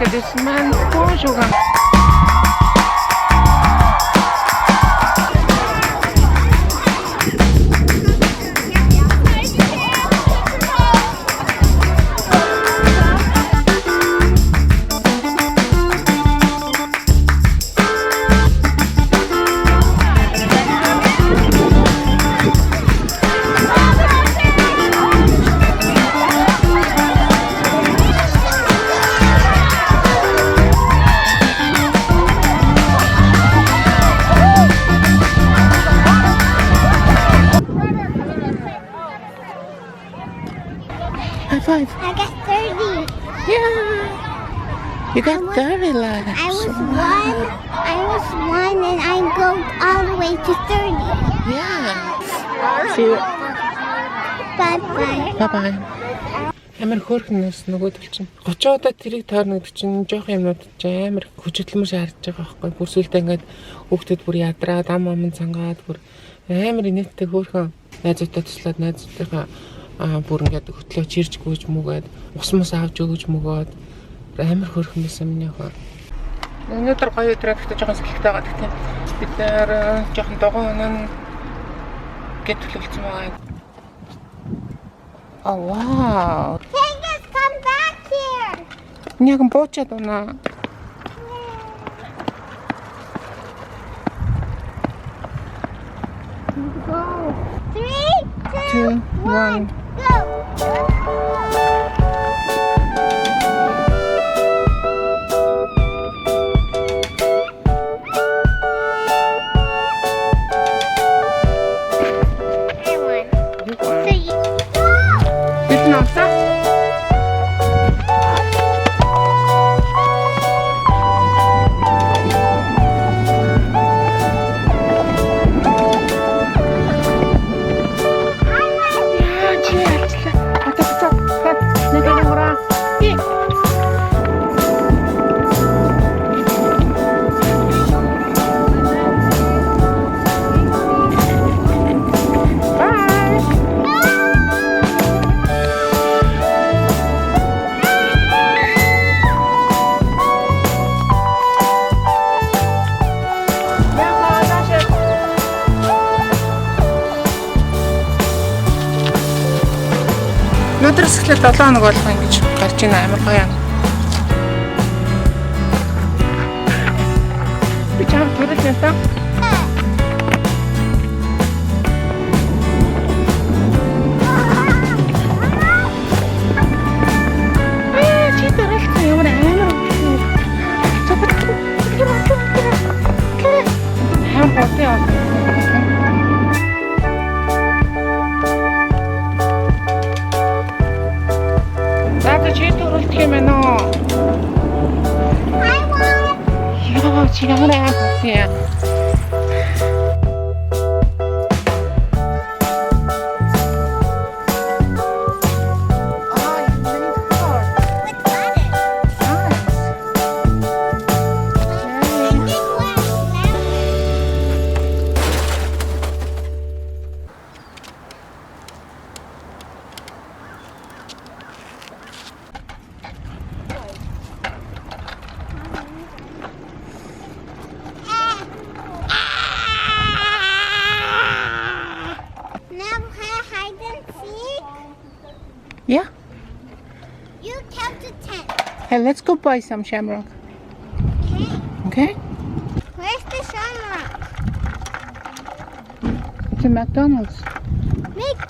Aplaudissements pour Jogan. High five. I got 30. Yeah. You got 30 laps. I was one and I go all the way to 30. Yeah. See you. Bye-bye. Bye-bye. Амар хөөрхнөөс нөгөө төл чинь 30 удаа тэрийг тойрно гэдэг чинь жоох юмнууд чинь амар хөжөдлөмөр шаардж байгаа байхгүй. Бүр сүлдээ ингээд хүүхдүүд бүр ядраад ам амн цангаад бүр амар инээдтэй хөөрхөн найзуудтай туслаад найзуудтайгаа бүр ингээд хөтлөө чирж гүйж мүгээд ус мус авч өгж мөгөөд амар хөөрхөн байсан миний хоо. Өнөөдөр гоё өдрөө гэхдээ жоохон сэлхтэй байгаа гэх тийм. Бид нэр жоохон догоо өнөө гэт төлөвлөсөн байгаа. Oh wow. Vegas, come back here. Яг боочод унаа. Go. 3, 2, 1, go. Өнөөдрөөс эхлээд 7 хоног болох ингэж гарч ийн амар гоё. Би чам төрөл нэтэ. Чи төрөлтэй ямар амар. Хам потё. 지금 하나 볼게요. Yeah. You count to 10. Hey, let's go buy some shamrock. Okay? Where's the shamrock? It's a McDonald's. McDonald's!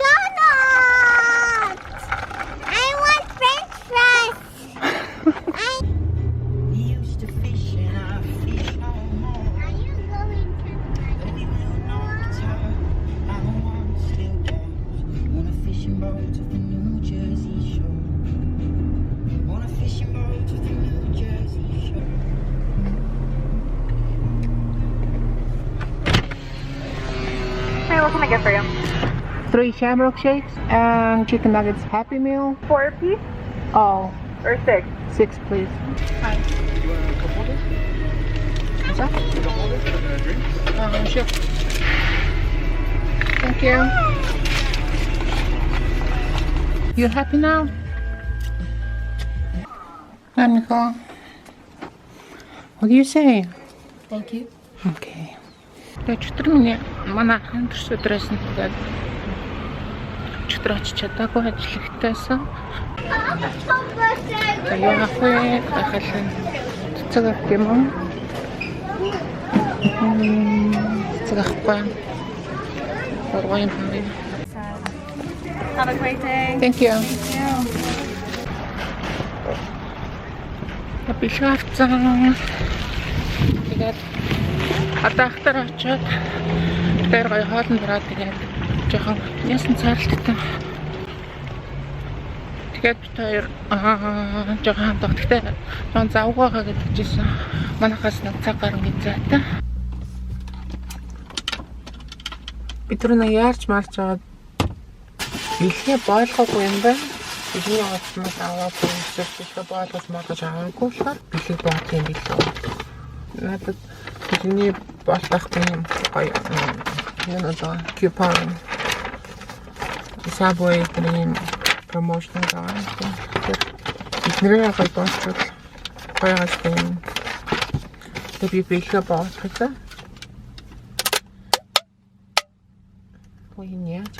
I want French fries. We used to fish and I fish no more. Are you going to? Baby, we'll not return. I don't want to still dance on a fishing boat to the New Jersey shore. On a fishing boat to the New Jersey shore. Hey, what can I get for you? 3 shamrock shakes and chicken nuggets Happy Meal. 4 piece Oh, or 6? 6 please. What's that? Sure. Thank you. You're happy now? Let me go. What do you say? Thank you. Okay. Тэгээд чөтөр миний манай ахын төрс өдрөөс нь тэгээд чөтөр очиж чадаагүй ажиллагтайсан. Тэгээд яг вэ хахалын цэцэг авах юм уу? Цэцэг авахгүй. Оргоyn хавь. Have a great day. Thank you. Бишаавцсан. Тэгээд одоо ахтар очоод тэр гоё хоолнд ороод тэгээд жоохон ясан цаалттай. Тэгээд бид хоёр жоохон хамтдаг. Тэгтээ жоохон завгаагаа гэж хэлсэн. Манайхаас нэг цаг гарan гэж зайтай. Бид түрүү нэг яарч марч аваад бэлгээ боолгоогүй юм байна. Бидний авсан аваагүй эсвэл боолгож магаж аваагүй болохоор бэлэг боох юм билээ. Надад бидний боолгохгүй юм гоё. Энэ одоо купон Subway гэрийн промошн байгаа. Бидний гоё боолгох гоё гастай. Тэгээд би бэлгээ боолгохгүй. Ой, нет.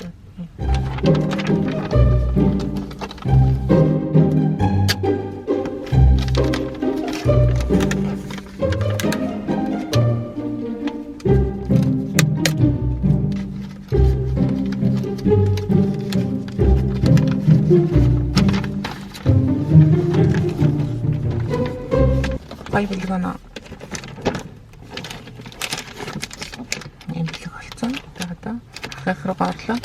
Ай билгана. Ийм билэг болсон. Тэгээд захир гарлаа.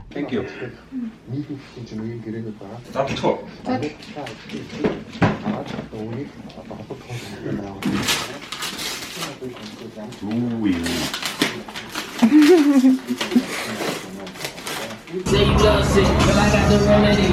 Thank you. нийгэмийн чинь үеийн гэрээгээ байгаа. Завтгах. Үүнийг холбох юм байна. Үгүй. Say you love sick, but I got the remedy.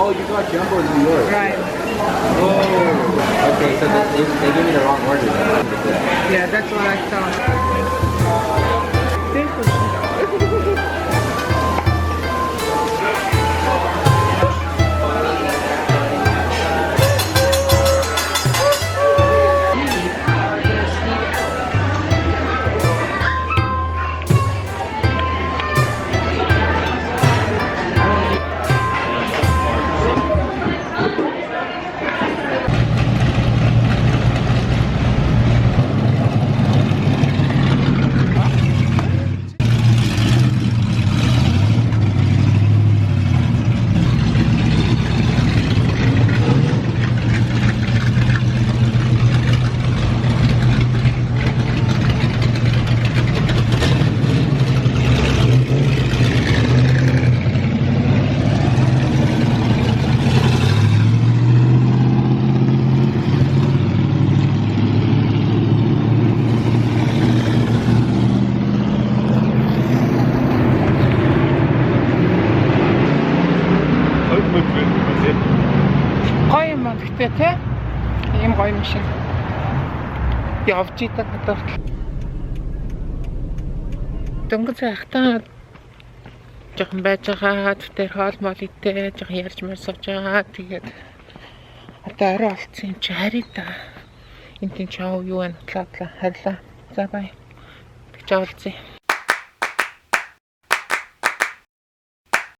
Oh, you got jumbo in New York. Right. Oh. Okay, so they gave me the wrong order. Yeah, that's what I thought. Гоё юм гэхдээ те ийм гоё юм шиг явж идэг надад дөнгөж захтаа жоохон байж байгаа тэр хоол мол идээ жоохон ярьж марсаж байгаа тэгээд одоо орой олцсон юм чи харъя та энэ тийм чав юу вэ хадлаа харьлаа за бай гэж олцсон